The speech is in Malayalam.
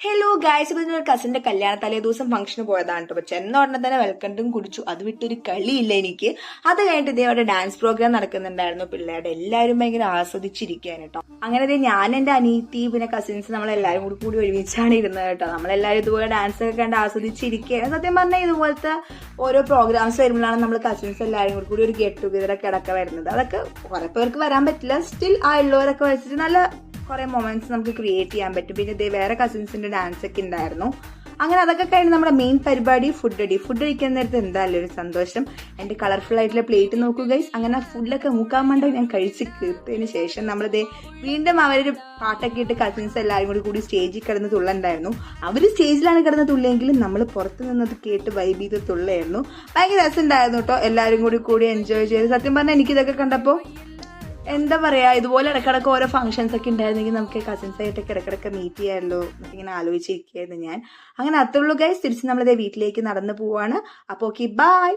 ഹലോ ഗായ്സ്, ഇപ്പൊ ഒരു കസിന്റെ കല്യാണ തലേ ദിവസം ഫംഗ്ഷന് പോയതാണ് കേട്ടോ. ചെന്ന ഉടനെ തന്നെ വെൽക്കം ഡ്രിങ്ക് കുടിച്ചു. അത് വിട്ടൊരു കളിയില്ല എനിക്ക്. അത് കഴിഞ്ഞിട്ട് ഇതേ അവിടെ ഡാൻസ് പ്രോഗ്രാം നടക്കുന്നുണ്ടായിരുന്നു. പിള്ളേരുടെ എല്ലാവരും ഭയങ്കര ആസ്വദിച്ചിരിക്കുകയാണ് കേട്ടോ. അങ്ങനെ ഞാൻ എന്റെ അനീത്തി പിന്നെ കസിൻസ് നമ്മളെല്ലാവരും കൂടി ഒരുമിച്ചാണ് ഇരുന്നത് കേട്ടോ. നമ്മളെല്ലാവരും ഇതുപോലെ ഡാൻസ് ഒക്കെ കണ്ട് ആസ്വദിച്ചിരിക്കുകയാണ്. സത്യം പറഞ്ഞാൽ ഇതുപോലത്തെ ഓരോ പ്രോഗ്രാംസ് വരുമ്പോഴാണ് നമ്മൾ കസിൻസ് എല്ലാവരും കൂടി ഒരു ഗെറ്റ് ടുഗദർ ഒക്കെ അടക്കം വരുന്നത്. അതൊക്കെ കുറെ പേർക്ക് വരാൻ പറ്റില്ല. സ്റ്റിൽ ആ ഉള്ളവരൊക്കെ വെച്ചിട്ട് നല്ല കുറെ മൊമെന്റ്സ് നമുക്ക് ക്രിയേറ്റ് ചെയ്യാൻ പറ്റും. പിന്നെ ഇതേ വേറെ കസിൻസിന്റെ ഡാൻസ് ഒക്കെ ഉണ്ടായിരുന്നു. അങ്ങനെ അതൊക്കെ കഴിഞ്ഞ് നമ്മുടെ മെയിൻ പരിപാടി ഫുഡ് കഴിക്കാൻ നേരത്തെ എന്തായാലും ഒരു സന്തോഷം. എന്റെ കളർഫുൾ ആയിട്ടുള്ള പ്ലേറ്റ് നോക്കൂ ഗൈസ്. അങ്ങനെ ഫുഡൊക്കെ മൂക്കാമണ്ട ഞാൻ കഴിച്ച് തീർത്തതിന് ശേഷം നമ്മളിതേ വീണ്ടും അവരൊരു പാട്ടൊക്കെ ഇട്ട് കസിൻസ് എല്ലാവരും കൂടി സ്റ്റേജിൽ കിടന്ന് തുള്ളുണ്ടായിരുന്നു. അവര് സ്റ്റേജിലാണ് കിടന്ന് തുള്ളിയെങ്കിലും നമ്മൾ പുറത്ത് നിന്നത് കേട്ട് വൈബ് ചെയ്ത് തുള്ളയായിരുന്നു. ഭയങ്കര രസമുണ്ടായിരുന്നു കേട്ടോ. എല്ലാവരും കൂടി എൻജോയ് ചെയ്ത്. സത്യം പറഞ്ഞാൽ എനിക്കിതൊക്കെ കണ്ടപ്പോൾ എന്താ പറയാ, ഇതുപോലെ ഇടക്കിടക്ക് ഓരോ ഫംഗ്ഷൻസ് ഒക്കെ ഉണ്ടായിരുന്നെങ്കിൽ നമുക്ക് കസിൻസ് ആയിട്ടൊക്കെ ഇടക്കിടക്ക് മീറ്റ് ചെയ്യാമല്ലോ എന്നൊക്കെ ഇങ്ങനെ ആലോചിച്ചിരിക്കുകയായിരുന്നു ഞാൻ. അങ്ങനെ അത്രയുള്ളൂ ഗൈസ്. തിരിച്ച് നമ്മളിതേ വീട്ടിലേക്ക് നടന്നു പോവാണ്. അപ്പോൾ ഓക്കെ, ബൈ.